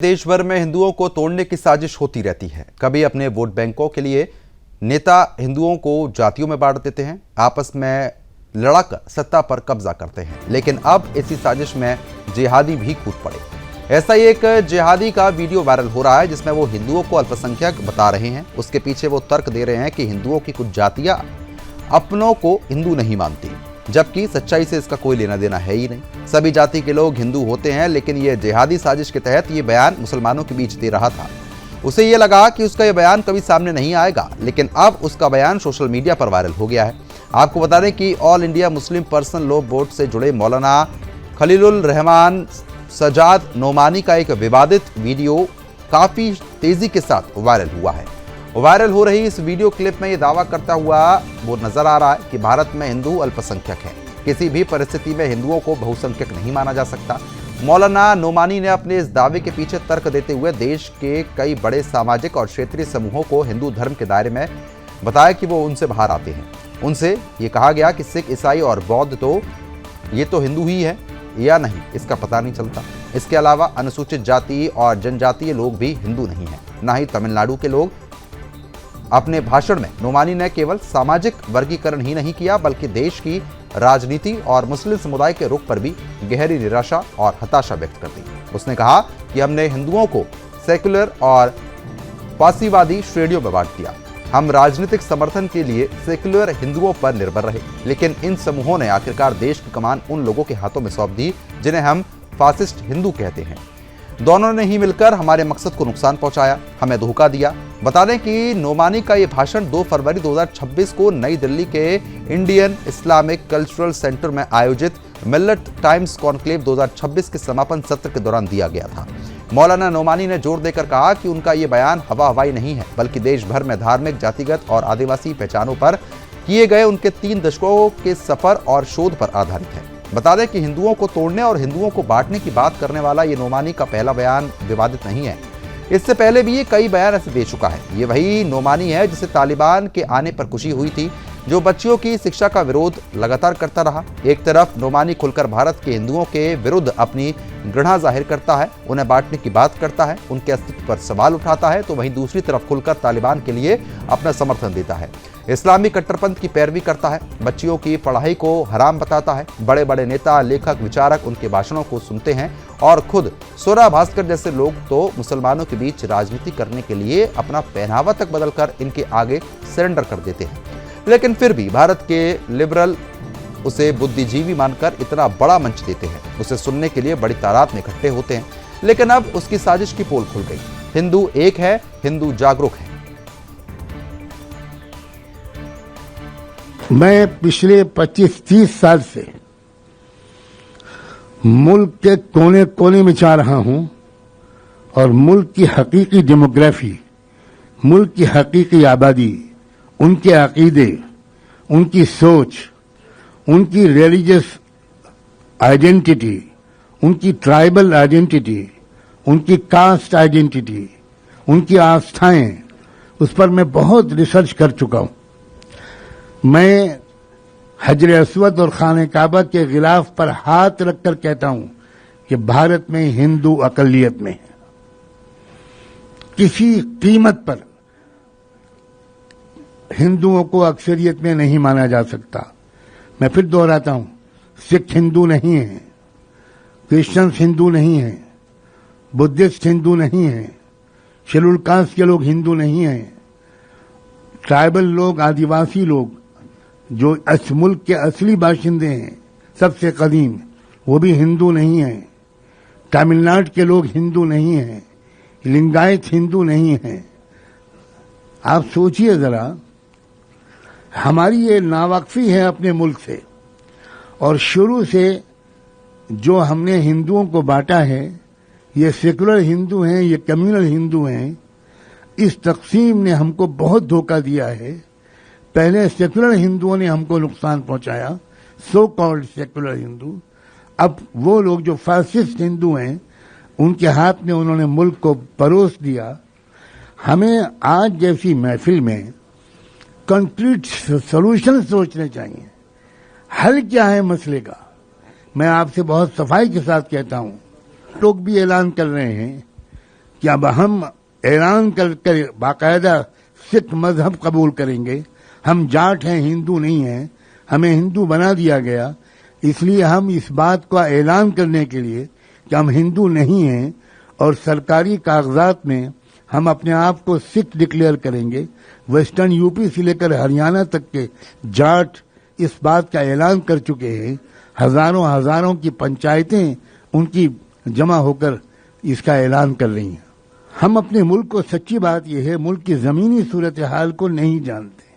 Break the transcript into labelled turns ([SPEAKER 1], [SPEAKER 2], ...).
[SPEAKER 1] देश भर में हिंदुओं को तोड़ने की साजिश होती रहती है। कभी अपने वोट बैंकों के लिए नेता हिंदुओं को जातियों में बांट देते हैं, आपस में लड़ाकर सत्ता पर कब्जा करते हैं। लेकिन अब इसी साजिश में जिहादी भी कूद पड़े। ऐसा ही एक जिहादी का वीडियो वायरल हो रहा है जिसमें वो हिंदुओं को अल्पसंख्यक बता रहे हैं। उसके पीछे वो तर्क दे रहे हैं कि हिंदुओं की कुछ जातियां अपनों को हिंदू नहीं मानती, जबकि सच्चाई से इसका कोई लेना देना है ही नहीं। सभी जाति के लोग हिंदू होते हैं, लेकिन यह जिहादी साजिश के तहत ये बयान मुसलमानों के बीच दे रहा था। उसे ये लगा कि उसका यह बयान कभी सामने नहीं आएगा, लेकिन अब उसका बयान सोशल मीडिया पर वायरल हो गया है। आपको बता दें कि all India Muslim personal law board से जुड़े मौलाना खलीलुर रहमान सजाद नोमानी का एक विवादित वीडियो काफी तेजी के साथ वायरल हुआ है। वायरल हो रही इस वीडियो क्लिप में यह दावा करता हुआ वो नजर आ रहा है कि भारत में हिंदू अल्पसंख्यक है, किसी भी परिस्थिति में हिंदुओं को बहुसंख्यक नहीं माना जा सकता। मौलाना नोमानी ने अपने इस दावे के पीछे तर्क देते हुए देश के कई बड़े सामाजिक और क्षेत्रीय समूहों को हिंदू धर्म के दायरे में बताया कि वो उनसे बाहर आते हैं। उनसे ये कहा गया कि सिख, ईसाई और बौद्ध तो ये तो हिंदू ही है या नहीं, इसका पता नहीं चलता। इसके अलावा अनुसूचित जाति और जनजातीय लोग भी हिंदू नहीं है, ना ही तमिलनाडु के लोग। अपने भाषण में नोमानी ने केवल सामाजिक वर्गीकरण ही नहीं किया, बल्कि देश की राजनीति और मुस्लिम समुदाय के रुख पर भी गहरी निराशा और हताशा व्यक्त कर दी। उसने कहा कि हमने हिंदुओं को सेक्युलर और फासीवादी श्रेणियों में बांट दिया। हम राजनीतिक समर्थन के लिए सेक्युलर हिंदुओं पर निर्भर रहे, लेकिन इन समूहों ने आखिरकार देश की कमान उन लोगों के हाथों में सौंप दी जिन्हें हम फासिस्ट हिंदू कहते हैं। दोनों ने ही मिलकर हमारे मकसद को नुकसान पहुंचाया, हमें धोखा दिया। बता दें कि नोमानी का ये भाषण 2 फरवरी 2026 को नई दिल्ली के इंडियन इस्लामिक कल्चरल सेंटर में आयोजित मिल्लत टाइम्स कॉन्क्लेव 2026 के समापन सत्र के दौरान दिया गया था। मौलाना नोमानी ने जोर देकर कहा कि उनका ये बयान हवा हवाई नहीं है, बल्कि देश भर में धार्मिक, जातिगत और आदिवासी पहचानों पर किए गए उनके 3 दशकों के सफर और शोध पर आधारित है। बता दें कि हिंदुओं को तोड़ने और हिंदुओं को बांटने की बात करने वाला ये नोमानी का पहला बयान विवादित नहीं है। इससे पहले भी ये कई बयान ऐसे दे चुका है। ये वही नोमानी है जिसे तालिबान के आने पर खुशी हुई थी, जो बच्चियों की शिक्षा का विरोध लगातार करता रहा। एक तरफ नोमानी खुलकर भारत के हिंदुओं के विरुद्ध अपनी घृणा जाहिर करता है, उन्हें बांटने की बात करता है, उनके अस्तित्व पर सवाल उठाता है, तो वहीं दूसरी तरफ खुलकर तालिबान के लिए अपना समर्थन देता है, इस्लामी कट्टरपंथ की पैरवी करता है, बच्चियों की पढ़ाई को हराम बताता है। बड़े बड़े नेता, लेखक, विचारक उनके भाषणों को सुनते हैं और खुद सोरा भास्कर जैसे लोग तो मुसलमानों के बीच राजनीति करने के लिए अपना पहनावा तक बदलकर इनके आगे सरेंडर कर देते हैं। लेकिन फिर भी भारत के लिबरल उसे बुद्धिजीवी मानकर इतना बड़ा मंच देते हैं, उसे सुनने के लिए बड़ी तादाद में इकट्ठे होते हैं। लेकिन अब उसकी साजिश की पोल खुल गई। हिंदू एक है, हिंदू जागरूक है।
[SPEAKER 2] मैं पिछले 25-30 साल से मुल्क के कोने कोने में जा रहा हूं और मुल्क की हकीकी डेमोग्राफी, मुल्क की हकीकी आबादी, उनके अकीदे, उनकी सोच, उनकी रिलीजियस आइडेंटिटी, उनकी ट्राइबल आइडेंटिटी, उनकी कास्ट आइडेंटिटी, उनकी आस्थाएं, उस पर मैं बहुत रिसर्च कर चुका हूं। मैं हजर अस्वद और खाने काबा के गिलाफ पर हाथ रखकर कहता हूं कि भारत में हिंदू अकलियत में है। किसी कीमत पर हिंदुओं को अक्सरियत में नहीं माना जा सकता। मैं फिर दोहराता हूं, सिख हिंदू नहीं है, क्रिश्चियन हिंदू नहीं है, बुद्धिस्ट हिंदू नहीं है, शेड्यूल कास्ट के लोग हिंदू नहीं है, ट्राइबल लोग, आदिवासी लोग जो इस मुल्क के असली बाशिंदे हैं, सबसे कदीम, वो भी हिंदू नहीं है। तमिलनाडु के लोग हिंदू नहीं हैं, लिंगायत हिंदू नहीं हैं। आप सोचिए जरा, हमारी ये नावाकफी है अपने मुल्क से, और शुरू से जो हमने हिंदुओं को बांटा है, ये सेकुलर हिंदू हैं, ये कम्युनल हिंदू हैं। इस तकसीम ने हमको बहुत धोखा दिया है। पहले सेकुलर हिंदुओं ने हमको नुकसान पहुंचाया, सो कॉल्ड सेकुलर हिंदू। अब वो लोग जो फासिस्ट हिंदू हैं, उनके हाथ में उन्होंने मुल्क को परोस दिया। हमें आज जैसी महफिल में कंक्रीट सॉल्यूशन सोचने चाहिए। हल क्या है मसले का? मैं आपसे बहुत सफाई के साथ कहता हूं, लोग भी ऐलान कर रहे हैं कि अब हम ऐलान कर बाकायदा सिख मजहब कबूल करेंगे। हम जाट हैं, हिंदू नहीं हैं, हमें हिंदू बना दिया गया, इसलिए हम इस बात का ऐलान करने के लिए कि हम हिंदू नहीं हैं और सरकारी कागजात में हम अपने आप को सिख डिक्लेयर करेंगे। वेस्टर्न यूपी से लेकर हरियाणा तक के जाट इस बात का ऐलान कर चुके हैं। हजारों की पंचायतें उनकी जमा होकर इसका ऐलान कर रही हैं। हम अपने मुल्क को, सच्ची बात यह है, मुल्क की जमीनी सूरत हाल को नहीं जानते।